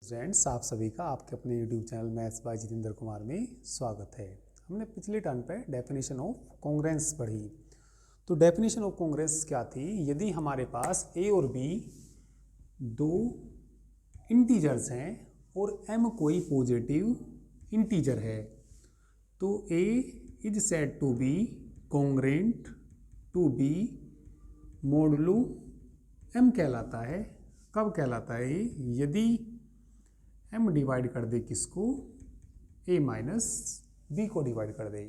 Friends, आप सभी का आपके अपने YouTube channel maths by Jitendra Kumar में स्वागत है। हमने पिछले टर्न पे डेफिनेशन ऑफ कॉन्ग्रुएंस पढ़ी। तो डेफिनेशन ऑफ कॉन्ग्रुएंस क्या थी? यदि हमारे पास a और b दो इंटीजर्स हैं और m कोई पॉजिटिव इंटीजर है तो a is said to be congruent to b modulo m कहलाता है। कब कहलाता है? यदि m डिवाइड कर दे किसको? a माइनस बी को डिवाइड कर दे।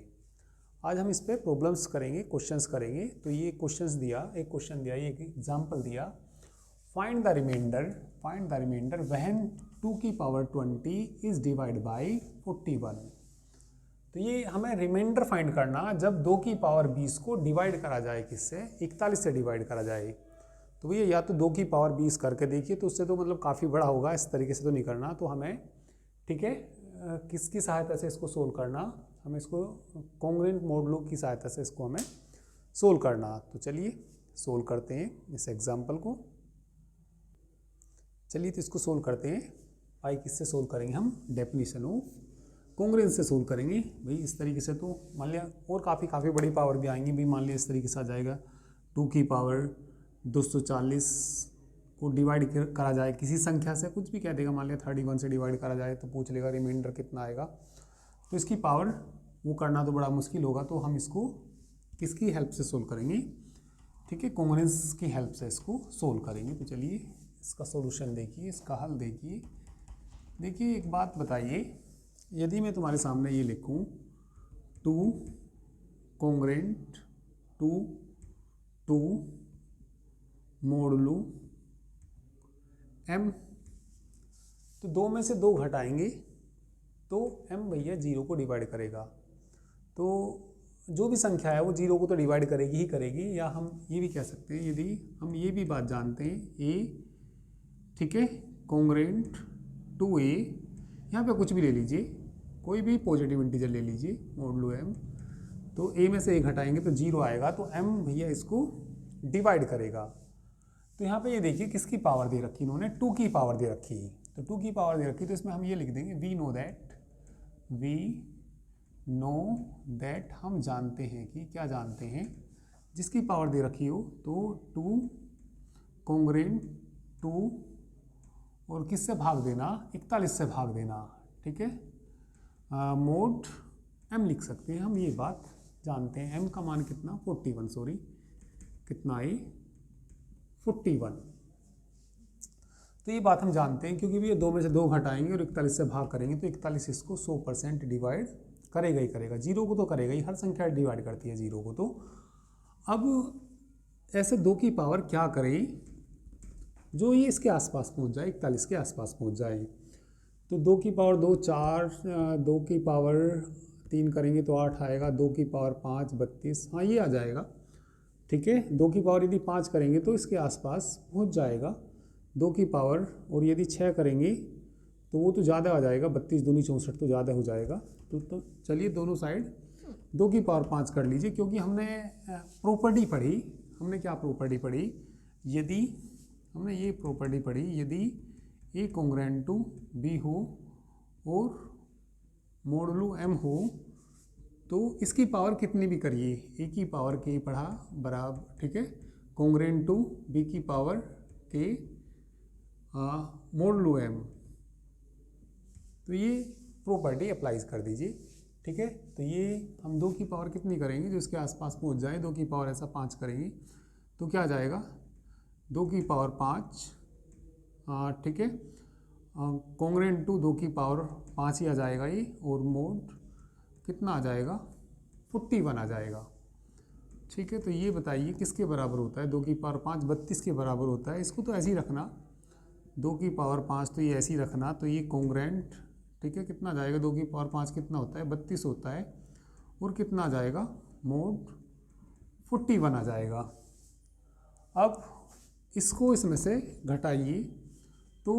आज हम इस पे प्रॉब्लम्स करेंगे, क्वेश्चंस करेंगे। तो ये क्वेश्चंस दिया, एक क्वेश्चन दिया, ये एक एग्जांपल दिया। फाइंड द रिमाइंडर व्हेन 2 की पावर 20 इज डिवाइड बाय 41। तो ये हमें रिमाइंडर फाइंड करना जब 2 की पावर 20 को डिवाइड करा जाए, किससे? 41 से डिवाइड करा जाए। तो भैया या तो 2 की पावर 20 करके देखिए, तो उससे तो मतलब काफ़ी बड़ा होगा, इस तरीके से तो नहीं करना। तो हमें ठीक है किसकी सहायता से इसको सोल्व करना? हमें इसको कॉन्ग्रुएंट मॉडुलो की सहायता से इसको हमें सोल्व करना। तो चलिए सोल्व करते हैं इस एग्जाम्पल को। चलिए तो इसको सोल्व करते हैं। भाई किससे सोल्व करेंगे? हम डेफिनेशन ऑफ कॉन्ग्रुएंस से सोल्व करेंगे। भाई इस तरीके से तो मान लिया और काफ़ी बड़ी पावर भी आएंगी। भाई मान लिया इस तरीके से आ जाएगा 2 की पावर 240 को डिवाइड करा जाए किसी संख्या से, कुछ भी कह देगा। मान लिया 31 से डिवाइड करा जाए तो पूछ लेगा रिमाइंडर कितना आएगा। तो इसकी पावर वो करना तो बड़ा मुश्किल होगा। तो हम इसको किसकी हेल्प से सोल्व करेंगे? ठीक है, कॉन्ग्रुएंस की हेल्प से इसको सोल्व करेंगे। तो चलिए इसका सॉल्यूशन देखिए, इसका हल देखिए। देखिए एक बात बताइए, यदि मैं तुम्हारे सामने ये लिखूँ 2 कॉन्ग्रुएंट टू 2 मोडुलो m, तो 2 में से 2 घटाएंगे तो m भैया 0 को डिवाइड करेगा। तो जो भी संख्या है वो 0 को तो डिवाइड करेगी ही करेगी। या हम ये भी कह सकते हैं, यदि हम ये भी बात जानते हैं a ठीक है कॉन्ग्रुएंट टू a, यहाँ पे कुछ भी ले लीजिए, कोई भी पॉजिटिव इंटीजर ले लीजिए मोडुलो m, तो a में से a घटाएंगे तो 0 आएगा। तो m भैया इसको डिवाइड करेगा। तो यहाँ पे ये देखिए किसकी पावर दे रखी इन्होंने? 2 की पावर दे रखी। तो 2 की पावर दे रखी तो इसमें हम ये लिख देंगे वी नो दैट, हम जानते हैं कि क्या जानते हैं? जिसकी पावर दे रखी हो तो 2 कॉन्ग्रुएंट 2 और किससे भाग देना? 41 से भाग देना। ठीक है, मोड m लिख सकते हैं हम, ये बात जानते हैं। m का मान कितना? 41, सॉरी कितना है? 41। तो ये बात हम जानते हैं क्योंकि ये 2 में से 2 घटाएंगे और 41 से भाग करेंगे तो 41 इसको 100% डिवाइड करेगा ही करेगा। 0 को तो करेगा ही, हर संख्या डिवाइड करती है 0 को। तो अब ऐसे 2 की पावर क्या करे जो ये इसके आसपास पहुंच जाए, 41 के आसपास पहुंच जाए। तो 2 की पावर 2 4, 2 की पावर 3 करेंगे तो 8 आएगा, 2 की पावर 5 32, हाँ ये आ जाएगा। ठीक है, 2 की पावर यदि 5 करेंगे तो इसके आसपास पहुंच जाएगा 2 की पावर, और यदि 6 करेंगे तो वो तो ज़्यादा आ जाएगा, 32 दूनी 64 तो ज़्यादा हो जाएगा। तो चलिए दोनों साइड 2 की पावर 5 कर लीजिए, क्योंकि हमने प्रॉपर्टी पढ़ी। हमने क्या प्रॉपर्टी पढ़ी? यदि हमने ये प्रॉपर्टी पढ़ी, यदि ए कॉन्ग्रुएंट टू बी हो और मोडुलो m हो तो इसकी पावर कितनी भी करिए, ए की पावर के पढ़ा बराबर, ठीक है, कॉन्ग्रुएंट टू बी की पावर के मोडुलो m। तो ये प्रॉपर्टी अप्लाई कर दीजिए। ठीक है, तो ये हम 2 की पावर कितनी करेंगे जो इसके आसपास पहुंच जाए? 2 की पावर ऐसा 5 करेंगे तो क्या आ जाएगा? 2 की पावर 5, ठीक है, कॉन्ग्रुएंट टू 2 की पावर 5 ही आ जाएगा ये, और मोड कितना आ जाएगा? 41 आ जाएगा। ठीक है, तो ये बताइए किसके बराबर होता है? 2 की पावर 5 32 के बराबर होता है। इसको तो ऐसे ही रखना, 2 की पावर 5 तो ये ऐसे ही रखना। तो ये कॉन्ग्रुएंट, ठीक है, कितना जाएगा? 2 की पावर 5 कितना होता है? 32 होता है, और कितना आ जाएगा? मोड 41 आ जाएगा। अब इसको इसमें से घटाइए तो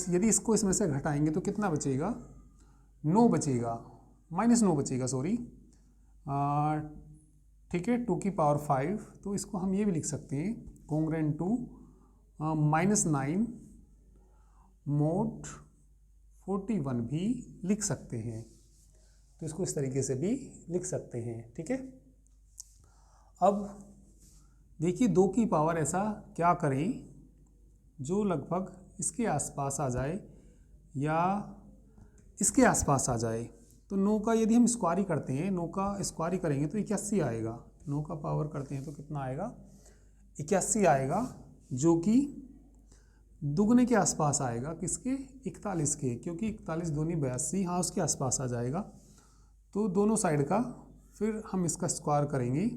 यदि इसको इसमें से घटाएंगे तो कितना बचेगा? 9 बचेगा, -9 बचेगा, सॉरी। ठीक है, 2 की पावर 5, तो इसको हम ये भी लिख सकते हैं कॉन्ग्रुएंट टू -9 मोड 41 भी लिख सकते हैं। तो इसको इस तरीके से भी लिख सकते हैं, ठीक है। अब देखिए 2 की पावर ऐसा क्या करें जो लगभग इसके आसपास आ जाए या इसके आसपास आ जाए। तो 9 का यदि हम स्क्वायर करते हैं, 9 का स्क्वायर करेंगे तो 81 आएगा। 9 का पावर करते हैं तो कितना आएगा, 81 आएगा, जो कि दुगने के आसपास आएगा, किसके, 41 के, क्योंकि 41 दूनी 82, हाँ उसके आसपास आ जाएगा। तो दोनों साइड का फिर हम इसका स्क्वायर करेंगे,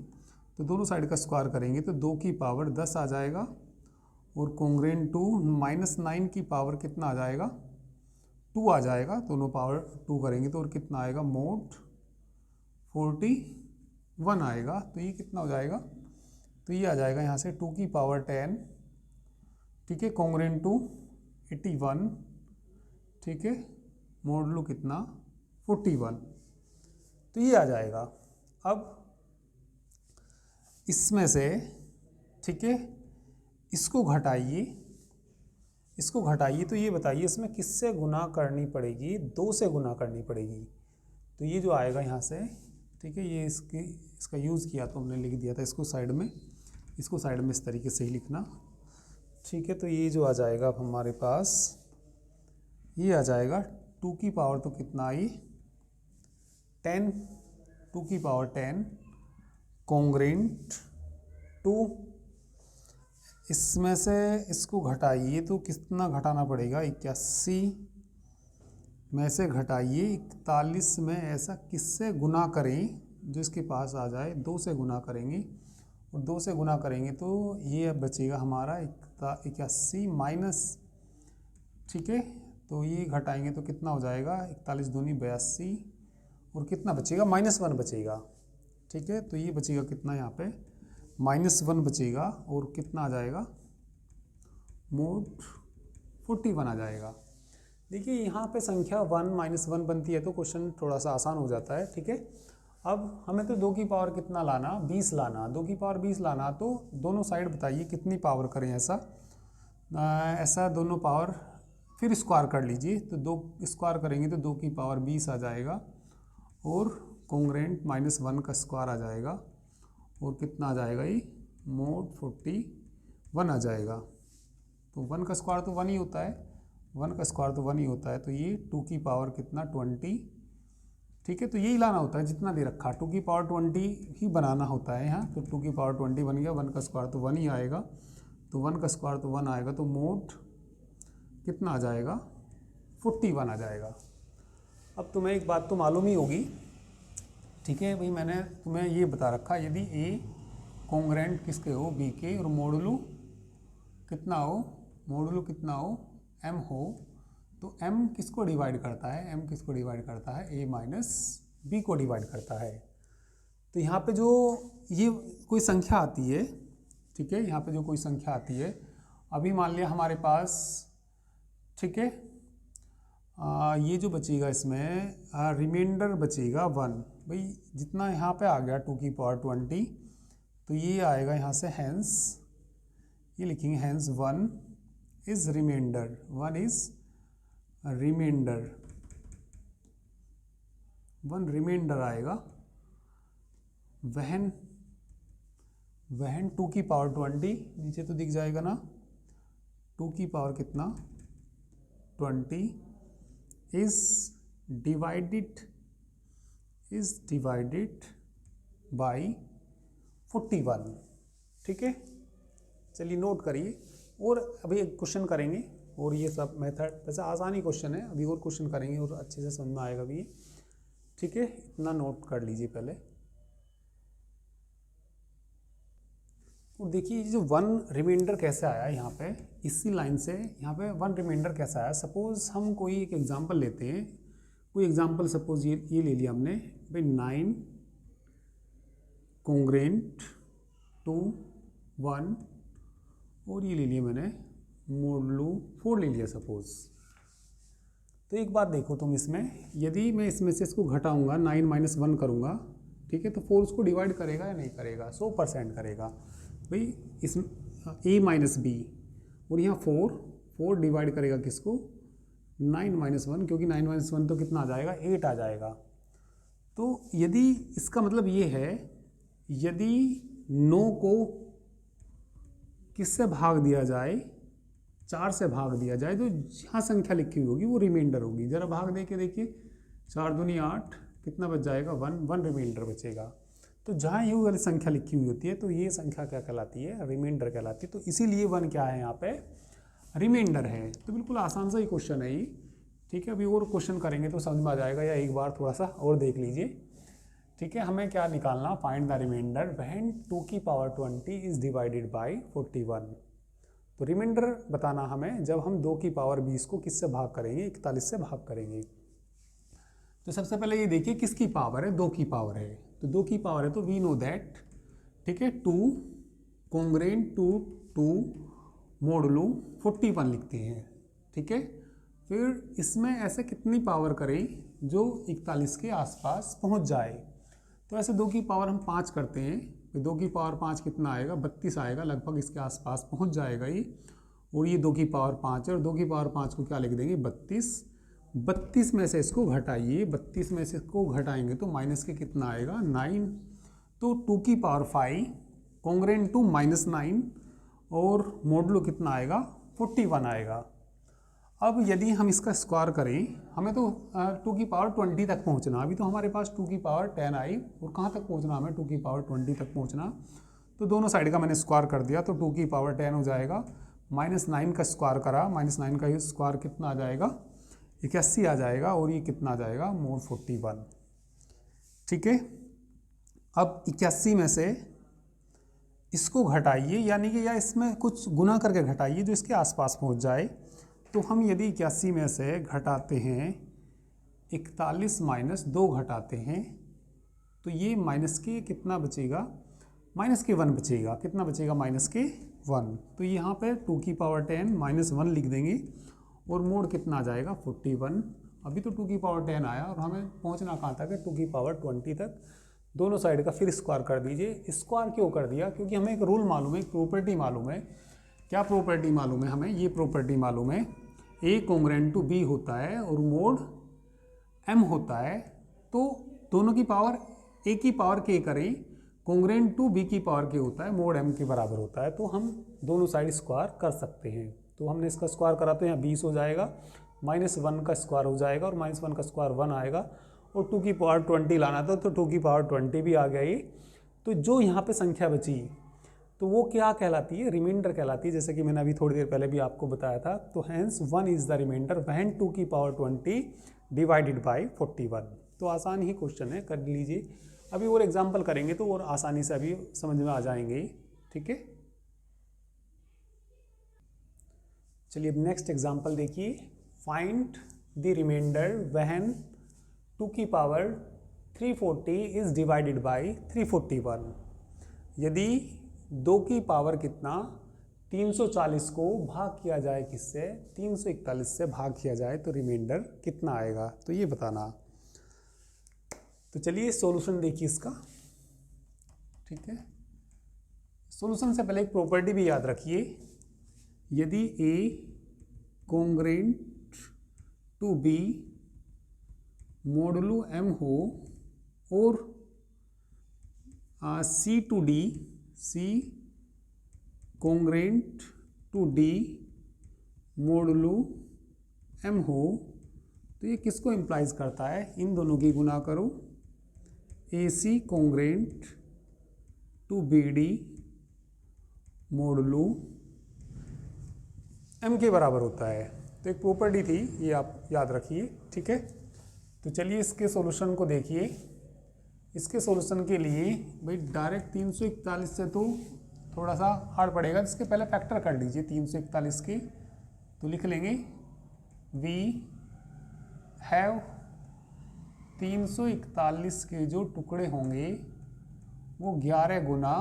तो दोनों साइड का स्क्वायर करेंगे तो 2 की पावर 10 आ जाएगा, और कॉन्ग्रेंट टू -9 की पावर कितना आ जाएगा, 2 आ जाएगा। दोनों पावर 2 करेंगे तो और कितना आएगा, मोड 41 आएगा। तो ये कितना हो जाएगा, तो ये आ जाएगा यहाँ से 2 की पावर 10, ठीक है, कॉन्ग्रेंट टू 81, ठीक है, मोडलू कितना 41, तो ये आ जाएगा। अब इसमें से, ठीक है, इसको घटाइए, इसको घटाइए, तो ये बताइए इसमें किससे गुना करनी पड़ेगी, 2 से गुना करनी पड़ेगी। तो ये जो आएगा यहाँ से, ठीक है, ये इसका यूज़ किया तो हमने लिख दिया था, इसको साइड में, इसको साइड में इस तरीके से ही लिखना, ठीक है। तो ये जो आ जाएगा अब हमारे पास, ये आ जाएगा 2 की पावर तो कितना आई, 10, 2 की पावर 10 कॉन्ग्रेंट टू, इसमें से इसको घटाइए तो कितना घटाना पड़ेगा, 81 में से घटाइए 41 में, ऐसा किससे गुना करें जो इसके पास आ जाए, 2 से गुना करेंगे, और 2 से गुना करेंगे तो ये अब बचेगा हमारा 81 माइनस, ठीक है, तो ये घटाएंगे तो कितना हो जाएगा, 41 दूनी 82, और कितना बचेगा, -1 बचेगा, ठीक है। तो ये बचेगा कितना यहाँ पे, -1 बचेगा, और कितना आ जाएगा, मोड 41 आ जाएगा। देखिए यहाँ पे संख्या 1 -1 बनती है तो क्वेश्चन थोड़ा सा आसान हो जाता है, ठीक है। अब हमें तो 2 की पावर कितना लाना, 20 लाना, 2 की पावर 20 लाना, तो दोनों साइड बताइए कितनी पावर करें, ऐसा दोनों पावर फिर स्क्वायर कर लीजिए, तो 2 स्क्वायर करेंगे तो 2 की पावर 20 आ जाएगा, और कॉन्ग्रेंट -1 का स्क्वायर आ जाएगा, और कितना आ जाएगा, ये मोड 41 आ जाएगा। तो 1 का स्क्वायर तो 1 ही होता है, 1 का स्क्वायर तो 1 ही होता है, तो ये 2 की पावर कितना 20, ठीक है। तो यही लाना होता है जितना दे रखा, 2 की पावर 20 ही बनाना होता है यहाँ। तो 2 की पावर 20 बन गया, 1 का स्क्वायर तो 1 ही आएगा, तो 1 का स्क्वायर तो 1 आएगा, तो मोड कितना आ जाएगा, 41 आ जाएगा। अब तुम्हें एक बात तो मालूम ही होगी, ठीक है भाई, मैंने तुम्हें ये बता रखा, यदि ए कॉन्ग्रेंट किसके हो, बी के, और मोडुलू कितना हो, मोडुलू कितना हो, एम हो, तो एम किसको डिवाइड करता है, एम किसको डिवाइड करता है, ए माइनस बी को डिवाइड करता है। तो यहाँ पे जो ये कोई संख्या आती है, ठीक है, यहाँ पे जो कोई संख्या आती है, अभी मान लिया हमारे पास, ठीक है, ये जो बचेगा इसमें रिमाइंडर बचेगा 1, भाई जितना यहाँ पे आ गया 2 की पावर 20, तो ये आएगा यहाँ से, हैंस ये लिखेंगे, hence 1 is remainder, 1 is remainder, 1 remainder आएगा, वहन 2 की पावर 20, नीचे तो दिख जाएगा ना, 2 की पावर कितना 20 is divided by 41, ठीक है। चलिए नोट करिए, और अभी एक क्वेश्चन करेंगे, और ये सब मेथड वैसे आसान ही क्वेश्चन है, अभी और क्वेश्चन करेंगे और अच्छे से समझ में आएगा भी, ठीक है। इतना नोट कर लीजिए पहले। और देखिए ये जो 1 रिमाइंडर कैसे आया यहाँ पे, इसी लाइन से यहाँ पे 1 रिमाइंडर कैसा आया। सपोज हम कोई एक एग्जांपल लेते हैं, कोई एग्जांपल सपोज ये ले लिया हमने भाई, 9 कॉन्ग्रेंट टू 1, और ये ले लिया मैंने मोडुलू 4 ले लिया सपोज। तो एक बात देखो तुम, इसमें यदि मैं इसमें से इसको घटाऊंगा, 9 - 1 करूँगा, ठीक है, तो 4 उसको डिवाइड करेगा या नहीं करेगा, 100% करेगा भाई। इसमें a माइनस बी, और यहाँ 4 डिवाइड करेगा किसको, 9 - 1, क्योंकि 9 - 1 तो कितना आ जाएगा, 8 आ जाएगा। तो यदि इसका मतलब ये है, यदि 9 को किससे भाग दिया जाए, 4 से भाग दिया जाए, तो यहाँ संख्या लिखी हुई होगी वो रिमाइंडर होगी। जरा भाग दे के देखिए, 4 दूनी 8, कितना बच जाएगा, 1 रिमाइंडर बचेगा। तो जहाँ ये वाली संख्या लिखी हुई होती है तो ये संख्या क्या कहलाती है, रिमाइंडर कहलाती है। तो इसीलिए 1 क्या है यहाँ पे, रिमाइंडर है। तो बिल्कुल आसान सा ही क्वेश्चन है ये, ठीक है। अभी और क्वेश्चन करेंगे तो समझ में आ जाएगा, या एक बार थोड़ा सा और देख लीजिए, ठीक है। हमें क्या निकालना, फाइंड द रिमाइंडर व्हेन 2 की पावर 20 इज डिवाइडेड बाय 41। तो रिमाइंडर बताना हमें जब हम 2 की पावर 20 को किससे भाग करेंगे, 41 से भाग करेंगे। तो सबसे पहले ये देखिए किसकी पावर है, 2 की पावर है। तो 2 की पावर है तो वी नो दैट, ठीक है, 2 कॉन्ग्रेंट टू 2 मोडुलो 41 लिखते हैं, ठीक है। फिर इसमें ऐसे कितनी पावर करें जो 41 के आसपास पहुंच जाए। तो ऐसे 2 की पावर हम 5 करते हैं, तो 2 की पावर 5 कितना आएगा, 32 आएगा, लगभग इसके आसपास पहुंच जाएगा ये। और ये 2 की पावर 5 है, और 2 की पावर 5 को क्या लिख देंगे, 32। 32 में से इसको घटाइए, 32 में से इसको घटाएंगे तो माइनस के कितना आएगा, 9। तो 2 की पावर 5 कॉन्ग्रेंट टू -9, और मोडुलो कितना आएगा, 41 आएगा। अब यदि हम इसका स्क्वायर करें, हमें तो 2 की पावर 20 तक पहुंचना, अभी तो हमारे पास 2 की पावर 10 आई, और कहाँ तक पहुंचना हमें, 2 की पावर 20 तक पहुंचना। तो दोनों साइड का मैंने स्क्वायर कर दिया, तो 2 की पावर 10 हो जाएगा, -9 का स्क्वायर करा, -9 का स्क्वायर कितना आ जाएगा, 81 आ जाएगा, और ये कितना आ जाएगा, मोड 41, ठीक है। अब 81 में से इसको घटाइए, यानी कि या इसमें कुछ गुना करके घटाइए जो इसके आसपास पहुंच जाए। तो हम यदि 81 में से घटाते हैं 41 - 2 घटाते हैं, तो ये माइनस के कितना बचेगा, -1 बचेगा। कितना बचेगा, -1। तो यहाँ पे 2 की पावर 10 -1 लिख देंगे, और मोड कितना आ जाएगा, 41। अभी तो 2 की पावर 10 आया, और हमें पहुँचना कहाँ तक है, 2 की पावर 20 तक। दोनों साइड का फिर स्क्वायर कर दीजिए। स्क्वायर क्यों कर दिया, क्योंकि हमें एक रूल मालूम है, एक प्रॉपर्टी मालूम है। क्या प्रॉपर्टी मालूम है हमें, ये प्रॉपर्टी मालूम है, ए कॉन्ग्रेंट टू बी होता है और मोड एम होता है। तो दोनों की पावर ए की पावर के करें, कॉन्ग्रेंट टू बी की पावर के होता है, मोड एम के बराबर होता है। तो हम दोनों साइड स्क्वायर कर सकते हैं। तो हमने इसका स्क्वायर करा तो यहाँ 20 हो जाएगा, -1 का स्क्वायर हो जाएगा, और -1 का स्क्वायर 1 आएगा, और 2 की पावर 20 लाना था तो 2 की पावर 20 भी आ गया ये। तो जो यहाँ पे संख्या बची तो वो क्या कहलाती है, रिमाइंडर कहलाती है, जैसे कि मैंने अभी थोड़ी देर पहले भी आपको बताया था। तो hence 1 is the remainder when 2 की पावर 20 डिवाइडेड बाय 41। तो आसान ही क्वेश्चन है, कर लीजिए। अभी और एग्जाम्पल करेंगे तो और आसानी से अभी समझ में आ जाएंगे, ठीक है। चलिए अब नेक्स्ट एग्जाम्पल देखिए, फाइंड द रिमाइंडर व्हेन 2 की पावर 340 इज डिवाइडेड बाय 341। यदि 2 की पावर कितना 340 को भाग किया जाए किससे, 341 से भाग किया जाए, तो रिमाइंडर कितना आएगा, तो ये बताना। तो चलिए सॉल्यूशन देखिए इसका, ठीक है। सॉल्यूशन से पहले एक प्रॉपर्टी भी याद रखिए, यदि A congruent to B modulo M हो, और C to D, C congruent to D modulo M हो, तो ये किसको इम्प्लाइज करता है, इन दोनों की गुना करो, A C congruent to B D modulo M के बराबर होता है। तो एक प्रॉपर्टी थी, ये आप याद रखिए, ठीक है। तो चलिए इसके सॉल्यूशन को देखिए। इसके सॉल्यूशन के लिए भाई डायरेक्ट 341 से तो थोड़ा सा हार्ड पड़ेगा, इसके पहले फैक्टर कर लीजिए 341 के। तो लिख लेंगे वी हैव 341 के जो टुकड़े होंगे वो 11 गुना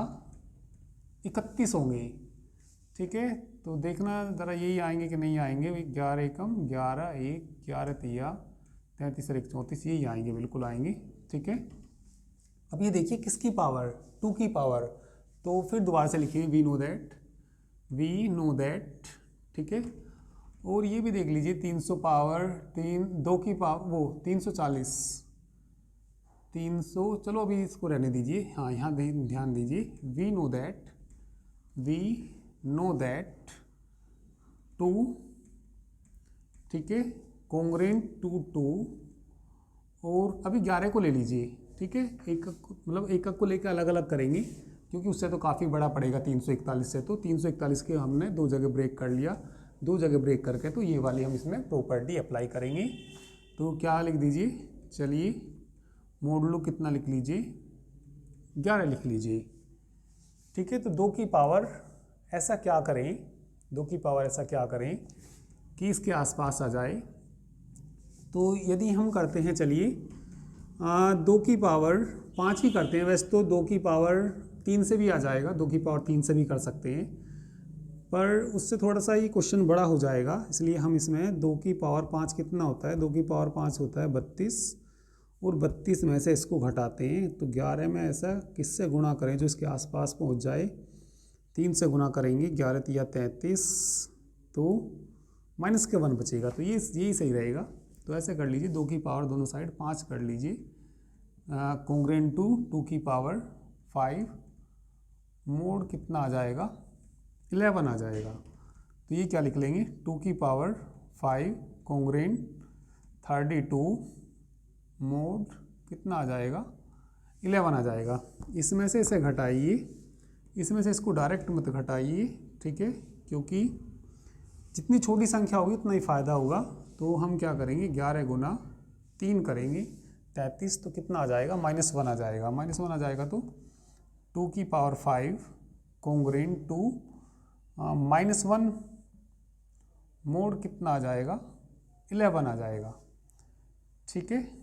31 होंगे, ठीक है। तो देखना ज़रा यही आएंगे कि नहीं आएंगे, 11 एकम 11, 1 11 तिया 33 1 34, यही आएंगे, बिल्कुल आएंगे, ठीक है। अब ये देखिए किसकी पावर, 2 की पावर। तो फिर दोबारा से लिखिए वी नो दैट, ठीक है। और ये भी देख लीजिए 300 पावर 2 की पावर वो 340 300, चलो अभी इसको रहने दीजिए। हाँ यहाँ ध्यान दीजिए, वी नो दैट 2, ठीक है, कॉन्ग्रेंट टू 2, और अभी 11 को ले लीजिए, ठीक है, मतलब एक को लेकर अलग अलग करेंगे क्योंकि उससे तो काफ़ी बड़ा पड़ेगा 341 से। तो 341 के हमने 2 जगह ब्रेक कर लिया, 2 जगह ब्रेक करके तो ये वाली हम इसमें प्रॉपर्टी अप्लाई करेंगे। तो क्या लिख दीजिए, चलिए मोडुलो कितना लिख लीजिए, 11 लिख लीजिए, ठीक है। तो 2 की पावर ऐसा क्या करें, 2 की पावर ऐसा क्या करें कि इसके आसपास आ जाए। तो यदि हम करते हैं, चलिए 2 की पावर 5 की करते हैं, वैसे तो 2 की पावर 3 से भी आ जाएगा, 2 की पावर 3 से भी कर सकते हैं, पर उससे थोड़ा सा ये क्वेश्चन बड़ा हो जाएगा, इसलिए हम इसमें 2 की पावर 5 कितना होता है, 2 की पावर 5 होता है 32, और 32 में से इसको घटाते हैं तो 11 में ऐसा किससे गुणा करें जो इसके आसपास पहुंच जाए, 3 से गुणा करेंगे, 11 तिया 33, तो माइनस के 1 बचेगा, तो यही सही रहेगा। तो ऐसे कर लीजिए, 2 की पावर दोनों साइड 5 कर लीजिए, कॉन्ग्रेंट टू 2 की पावर 5, मोड कितना आ जाएगा, 11 आ जाएगा। तो ये क्या लिख लेंगे, 2 की पावर 5 कॉन्ग्रेंट 32, मोड कितना आ जाएगा, 11 आ जाएगा। इसमें से इसे घटाइए, इसमें से इसको डायरेक्ट मत घटाइए, ठीक है, क्योंकि जितनी छोटी संख्या होगी उतना ही फ़ायदा होगा। तो हम क्या करेंगे, 11 गुना 3 करेंगे 33, तो कितना आ जाएगा, -1 आ जाएगा, -1 आ जाएगा। तो 2 की पावर 5 कॉन्ग्रेंट टू -1, मोड कितना आ जाएगा, 11 आ जाएगा, ठीक है।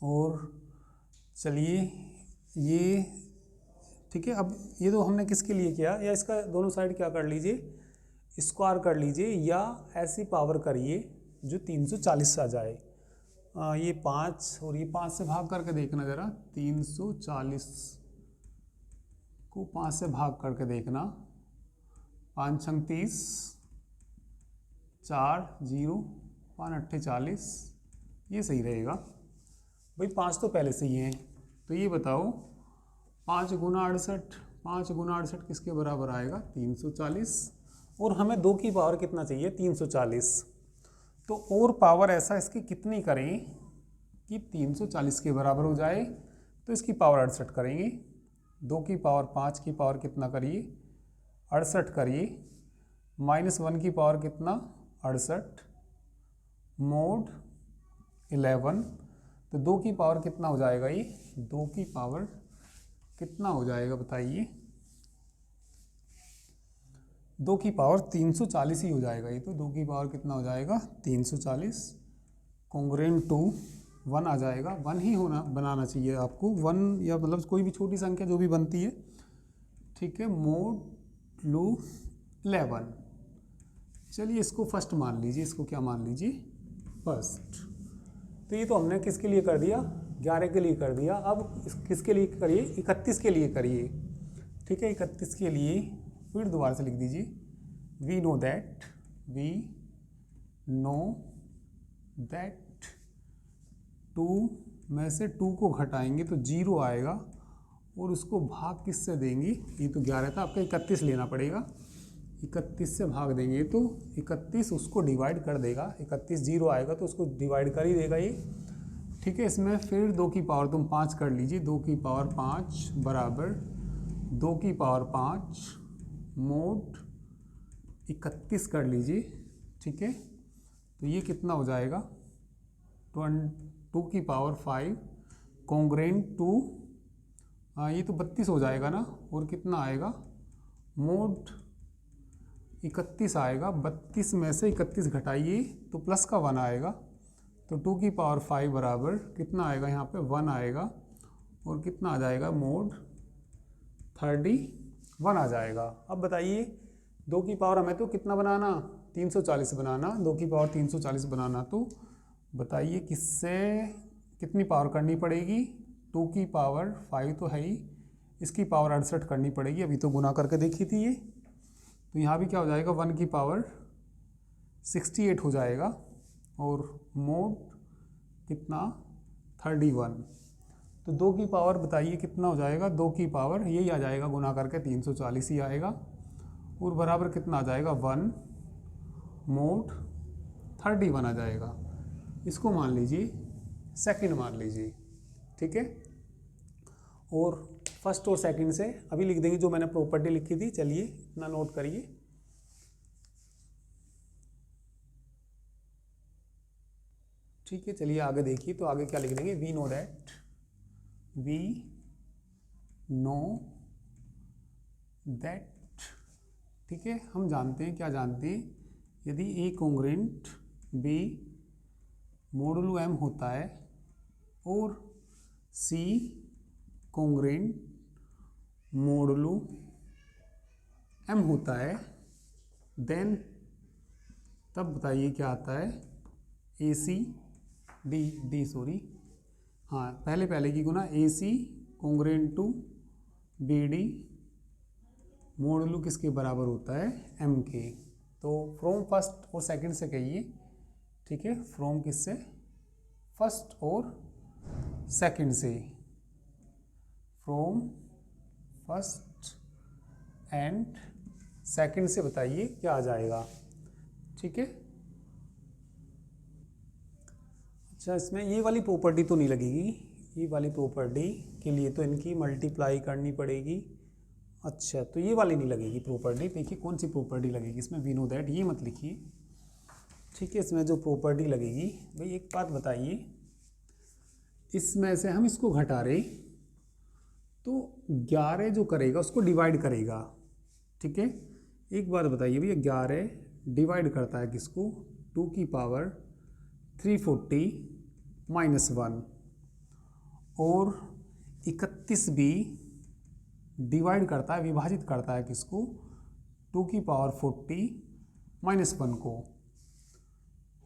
और चलिए ये ठीक है, अब ये तो हमने किसके लिए किया, या इसका दोनों साइड क्या कर लीजिए, स्क्वायर कर लीजिए, या ऐसी पावर करिए जो 340 आ जाए। ये 5 और ये 5 से भाग करके देखना ज़रा, 340 को 5 से भाग करके देखना, 5 छंग 30, 4 0 5 8 40, ये सही रहेगा भाई, 5 तो पहले से ही हैं। तो ये बताओ 5 गुना 68, 5 गुना 68 किसके बराबर आएगा, 340, और हमें 2 की पावर कितना चाहिए, 340। तो और पावर ऐसा इसकी कितनी करें कि 340 के बराबर हो जाए, तो इसकी पावर 68 करेंगे। 2 की पावर 5 की पावर कितना करिए, 68 करिए, -1 की पावर कितना, 68, मोड 11, तो 2 की पावर कितना हो जाएगा, ये 2 की पावर कितना हो जाएगा बताइए, 2 की पावर 340 ही हो जाएगा ये, तो 2 की पावर कितना हो जाएगा, 340, कॉन्ग्रेंट टू 1 आ जाएगा, 1 ही होना बनाना चाहिए आपको, 1 या मतलब कोई भी छोटी संख्या जो भी बनती है, ठीक है, मोड लू 11। चलिए इसको फर्स्ट मान लीजिए, इसको क्या मान लीजिए, फर्स्ट। तो ये तो हमने किसके लिए कर दिया, 11 के लिए कर दिया। अब किसके लिए करिए, 31 के लिए करिए, ठीक है, 31 के लिए फिर दोबारा से लिख दीजिए, वी नो दैट 2 में से 2 को घटाएंगे तो 0 आएगा, और उसको भाग किससे देंगे, ये तो 11 था, आपका 31 लेना पड़ेगा, 31 से भाग देंगे तो 31 उसको डिवाइड कर देगा, 31 0 आएगा तो उसको डिवाइड कर ही देगा ये, ठीक है। इसमें फिर 2 की पावर तुम 5 कर लीजिए, 2 की पावर 5 बराबर 2 की पावर 5 मोड 31 कर लीजिए, ठीक है। तो ये कितना हो जाएगा, 2 की पावर 5 कॉन्ग्रेंट टू, ये तो 32 हो जाएगा ना, और कितना आएगा, मोड 31 आएगा, 32 में से 31 घटाइए तो प्लस का 1 आएगा, तो 2 की पावर 5 बराबर कितना आएगा, यहाँ पे 1 आएगा, और कितना आ जाएगा, मोड 31 आ जाएगा। अब बताइए 2 की पावर हमें तो कितना बनाना, 340 बनाना, 2 की पावर 340 बनाना, तो बताइए किससे कितनी पावर करनी पड़ेगी, 2 की पावर 5 तो है ही, इसकी पावर 68 करनी पड़ेगी, अभी तो गुना करके देखी थी ये। तो यहाँ भी क्या हो जाएगा, 1 की पावर 68 हो जाएगा और मोड कितना 31। तो 2 की पावर बताइए कितना हो जाएगा, 2 की पावर यही आ जाएगा, गुना करके 340 ही आएगा और बराबर कितना आ जाएगा 1 मोड 31 आ जाएगा। इसको मान लीजिए सेकंड मान लीजिए, ठीक है। और फर्स्ट और सेकंड से अभी लिख देंगे जो मैंने प्रॉपर्टी लिखी थी, चलिए इतना नोट करिए। ठीक है, चलिए आगे देखिए। तो आगे क्या लिख देंगे, वी नो दैट ठीक है, हम जानते हैं, क्या जानते हैं, यदि ए कॉन्ग्रुएंट बी मोडुलो एम होता है और सी कॉन्ग्रुएंट मोडुलो एम होता है, देन तब बताइए क्या आता है, ए सी डी सॉरी, हाँ पहले की गुना A C congruent to B D modulo किसके बराबर होता है, एम के। तो फ्रॉम फर्स्ट और सेकंड से कहिए, ठीक है, फ्रॉम किससे, फर्स्ट और सेकंड से, फ्रॉम फर्स्ट एंड सेकंड से बताइए क्या आ जाएगा, ठीक है। अच्छा, इसमें ये वाली प्रॉपर्टी तो नहीं लगेगी, ये वाली प्रॉपर्टी के लिए तो इनकी मल्टीप्लाई करनी पड़ेगी। अच्छा, तो ये वाली नहीं लगेगी प्रॉपर्टी। देखिए कौन सी प्रॉपर्टी लगेगी इसमें, वी नो दैट, ये मत लिखिए, ठीक है। इसमें जो प्रॉपर्टी लगेगी, भाई एक बात बताइए, इसमें से हम इसको घटा रहे तो 11 जो करेगा उसको डिवाइड करेगा, ठीक है। एक बात बताइए भैया, 11 डिवाइड करता है किसको, 2 की पावर 340 माइनस 1, और 31 भी डिवाइड करता है, विभाजित करता है किसको, 2 की पावर 40 माइनस 1 को।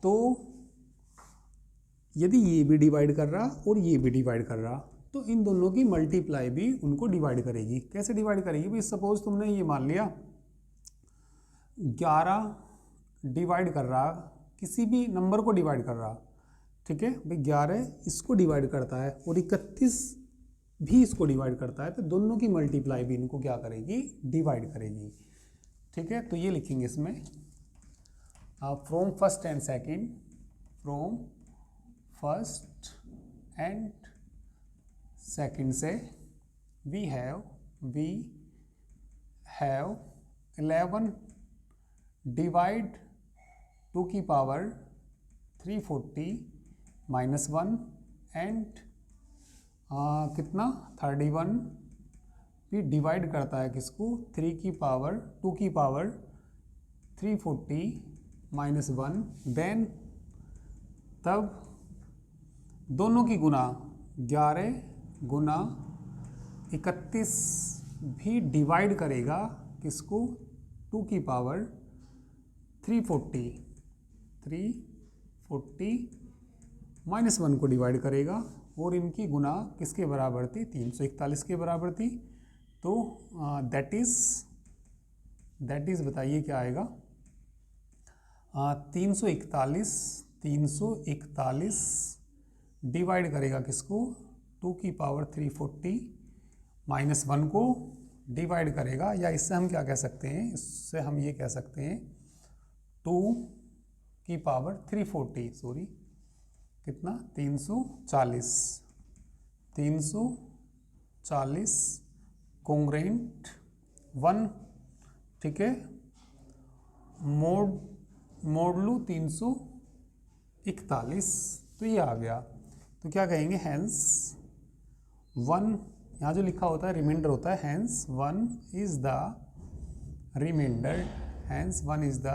तो यदि ये भी डिवाइड कर रहा और ये भी डिवाइड कर रहा, तो इन दोनों की मल्टीप्लाई भी उनको डिवाइड करेगी। कैसे डिवाइड करेगी भाई, सपोज तुमने ये मान लिया 11 डिवाइड कर रहा, किसी भी नंबर को डिवाइड कर रहा, ठीक है भाई, 11 इसको डिवाइड करता है और 31 भी इसको डिवाइड करता है, तो दोनों की मल्टीप्लाई भी इनको क्या करेगी, डिवाइड करेगी, ठीक है। तो ये लिखेंगे इसमें from first and second, from first and second से वी हैव 11 डिवाइड 2 की पावर 340 माइनस 1 एंड कितना 31 भी डिवाइड करता है किसको, 2 की पावर 340 माइनस 1, देन तब दोनों की गुना 11 गुना 31 भी डिवाइड करेगा किसको, 2 की पावर 340 माइनस 1 को डिवाइड करेगा, और इनकी गुना किसके बराबर थी, 341 के बराबर थी। तो दैट इज बताइए क्या आएगा, 341 डिवाइड करेगा किसको, 2 की पावर 340 माइनस 1 को डिवाइड करेगा, या इससे हम क्या कह सकते हैं, इससे हम ये कह सकते हैं 2 की पावर 340 सॉरी कितना 340 कॉन्ग्रुएंट 1, ठीक है, मोडुलो 341, तो ये आ गया। तो क्या कहेंगे, हैंस 1, यहाँ जो लिखा होता है रिमाइंडर होता है, hence 1 is the remainder, hence 1 is the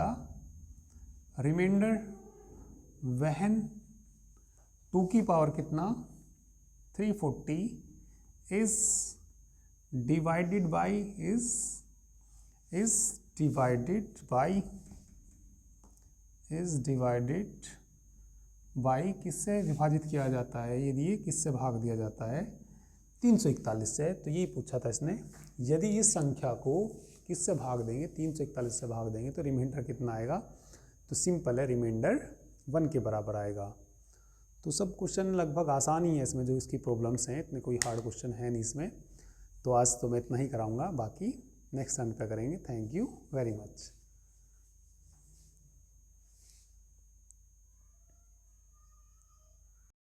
remainder when 2 की पावर कितना 340 इज डिवाइडेड बाई किससे विभाजित किया जाता है, यदि ये किससे भाग दिया जाता है, 341 से। तो यही पूछा था इसने, यदि इस संख्या को किससे भाग देंगे, 341 से भाग देंगे, तो रिमाइंडर कितना आएगा, तो सिंपल है, रिमाइंडर 1 के बराबर आएगा। तो सब क्वेश्चन लगभग आसान ही है इसमें, जो इसकी प्रॉब्लम्स हैं, इतने कोई हार्ड क्वेश्चन है नहीं इसमें। तो आज तो मैं इतना ही कराऊंगा, बाकी नेक्स्ट टाइम पे करेंगे। Thank you very much.